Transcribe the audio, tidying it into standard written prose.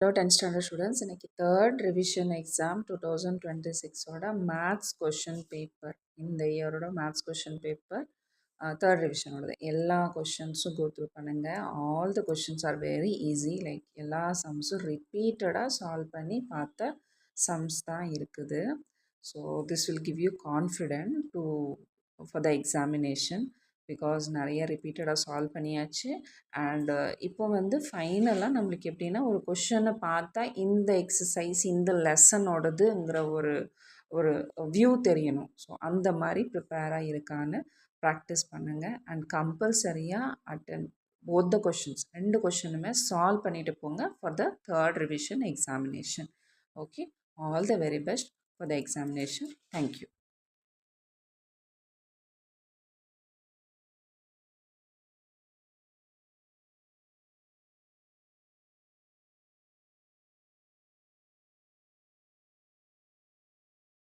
Hello 10th standard students, இன்னைக்கு third revision exam 2026ஓட maths question paper, இந்த இயரோட மேத்ஸ் கொஷின் பேப்பர் தேர்ட் ரிவிஷனோடது எல்லா கொஷின்ஸும் கோ த்ரூ பண்ணுங்கள். All the questions are very easy. Like எல்லா சம்ஸும் ரிப்பீட்டடாக சால்வ் பண்ணி பார்த்த சம்ஸ் தான் இருக்குது. So this will give you confident to for the examination, because நிறைய ரிப்பீட்டடாக சால்வ் பண்ணியாச்சு. அண்டு இப்போ ஃபைனலாக நம்மளுக்கு எப்படின்னா, ஒரு கொஷனை பார்த்தா இந்த எக்ஸசைஸ் இந்த லெசனோடதுங்கிற ஒரு ஒரு வியூ தெரியணும். ஸோ அந்த மாதிரி ப்ரிப்பேராக இருக்கான்னு ப்ராக்டிஸ் பண்ணுங்கள். அண்ட் கம்பல்சரியாக போத் த கொஷின்ஸ், ரெண்டு கொஷினுமே சால்வ் பண்ணிட்டு போங்க for the third revision examination. Okay, all the very best for the examination. Thank you.